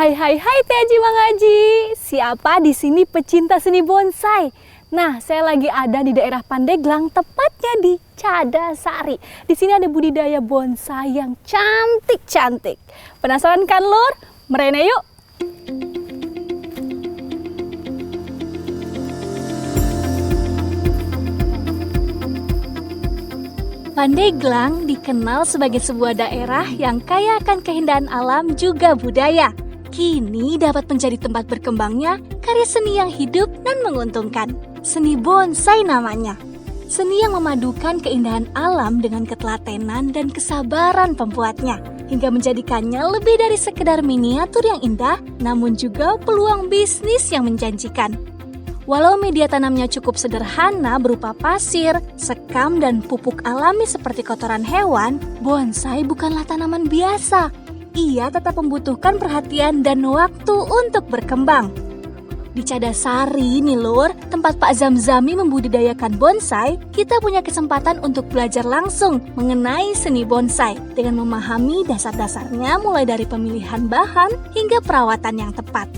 Hai Teji Mang Haji. Siapa di sini pecinta seni bonsai? Nah, saya lagi ada di daerah Pandeglang, tepatnya di Cadasari. Di sini ada budidaya bonsai yang cantik-cantik. Penasaran kan, Lur? Merene yuk. Pandeglang dikenal sebagai sebuah daerah yang kaya akan keindahan alam juga budaya. Kini dapat menjadi tempat berkembangnya karya seni yang hidup dan menguntungkan. Seni bonsai namanya. Seni yang memadukan keindahan alam dengan ketelatenan dan kesabaran pembuatnya, hingga menjadikannya lebih dari sekedar miniatur yang indah, namun juga peluang bisnis yang menjanjikan. Walau media tanamnya cukup sederhana berupa pasir, sekam, dan pupuk alami seperti kotoran hewan, bonsai bukanlah tanaman biasa. Ia tetap membutuhkan perhatian dan waktu untuk berkembang. Di Cadasari nih Lur, tempat Pak Zamzami membudidayakan bonsai, kita punya kesempatan untuk belajar langsung mengenai seni bonsai dengan memahami dasar-dasarnya mulai dari pemilihan bahan hingga perawatan yang tepat.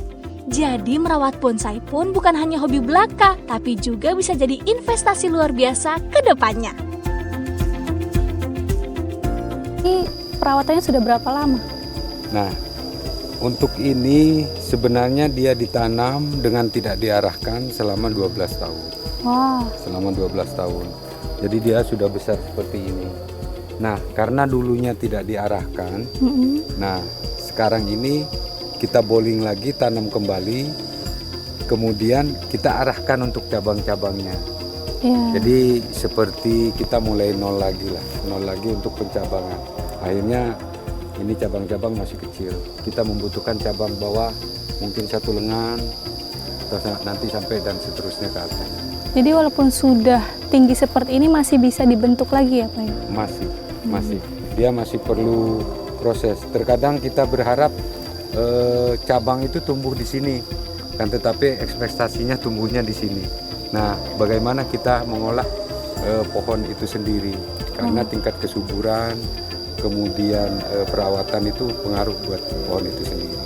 Jadi merawat bonsai pun bukan hanya hobi belaka, tapi juga bisa jadi investasi luar biasa ke depannya. Ini perawatannya sudah berapa lama? Nah, untuk ini sebenarnya dia ditanam dengan tidak diarahkan selama 12 tahun. Wow. Selama 12 tahun. Jadi dia sudah besar seperti ini. Nah, karena dulunya tidak diarahkan, nah sekarang ini kita boling lagi, tanam kembali, kemudian kita arahkan untuk cabang-cabangnya. Yeah. Jadi seperti kita mulai nol lagi untuk pencabangan. Akhirnya ini cabang-cabang masih kecil. Kita membutuhkan cabang bawah mungkin 1 lengan, terus nanti sampai dan seterusnya ke atas. Jadi walaupun sudah tinggi seperti ini masih bisa dibentuk lagi ya Pak? Masih. Dia masih perlu proses. Terkadang kita berharap cabang itu tumbuh di sini, kan tetapi ekspektasinya tumbuhnya di sini. Nah, bagaimana kita mengolah pohon itu sendiri? Karena tingkat kesuburan, kemudian perawatan itu pengaruh buat pohon itu sendiri.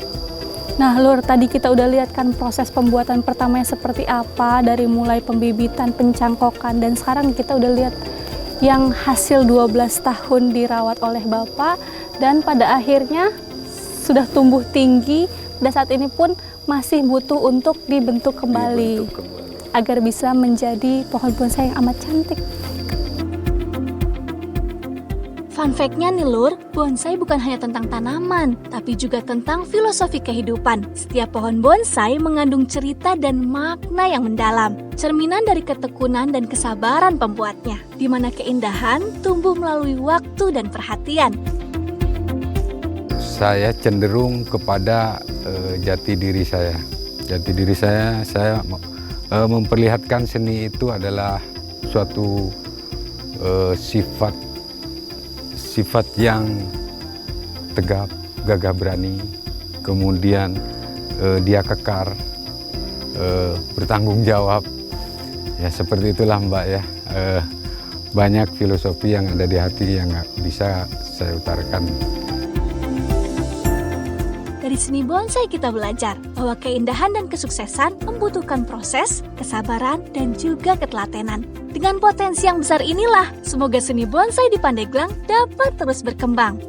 Nah Lur, tadi kita udah lihat kan proses pembuatan pertamanya seperti apa, dari mulai pembibitan, pencangkokan, dan sekarang kita udah lihat yang hasil 12 tahun dirawat oleh Bapak, dan pada akhirnya sudah tumbuh tinggi, pada saat ini pun masih butuh untuk dibentuk kembali. Agar bisa menjadi pohon bonsai yang amat cantik. Fun fact-nya nih Lur, bonsai bukan hanya tentang tanaman, tapi juga tentang filosofi kehidupan. Setiap pohon bonsai mengandung cerita dan makna yang mendalam, cerminan dari ketekunan dan kesabaran pembuatnya, di mana keindahan tumbuh melalui waktu dan perhatian. Saya cenderung kepada jati diri saya. Jati diri saya memperlihatkan seni itu adalah suatu sifat yang tegap, gagah berani, kemudian dia kekar, bertanggung jawab. Ya seperti itulah Mbak ya. Banyak filosofi yang ada di hati yang nggak bisa saya utarakan. Dari seni bonsai kita belajar bahwa keindahan dan kesuksesan membutuhkan proses, kesabaran, dan juga ketelatenan. Dengan potensi yang besar inilah, semoga seni bonsai di Pandeglang dapat terus berkembang.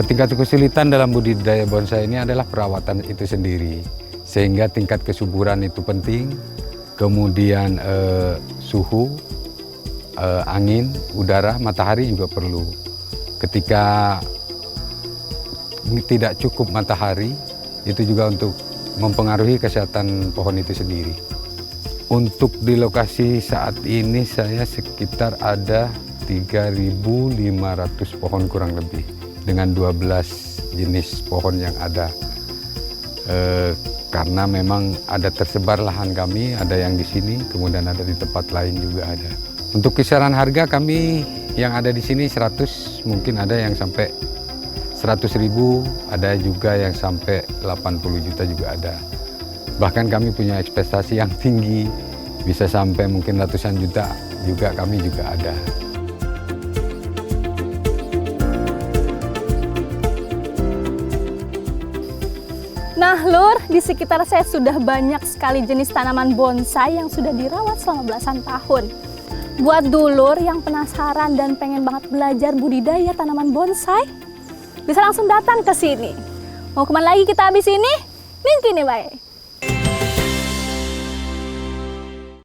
Tingkat kesulitan dalam budidaya bonsai ini adalah perawatan itu sendiri. Sehingga tingkat kesuburan itu penting, kemudian suhu, angin, udara, matahari juga perlu. Ketika tidak cukup matahari, itu juga untuk mempengaruhi kesehatan pohon itu sendiri. Untuk di lokasi saat ini saya sekitar ada 3.500 pohon kurang lebih dengan 12 jenis pohon yang ada. Karena memang ada tersebar lahan kami, ada yang di sini, kemudian ada di tempat lain juga ada. Untuk kisaran harga kami yang ada di sini 100, mungkin ada yang sampai 100.000, ada juga yang sampai 80 juta juga ada. Bahkan kami punya ekspektasi yang tinggi, bisa sampai mungkin ratusan juta juga kami juga ada. Nah Lur, di sekitar saya sudah banyak sekali jenis tanaman bonsai yang sudah dirawat selama belasan tahun. Buat dulur yang penasaran dan pengen banget belajar budidaya tanaman bonsai, bisa langsung datang ke sini. Mau kemana lagi kita habis ini? Mungkin nih, Bay.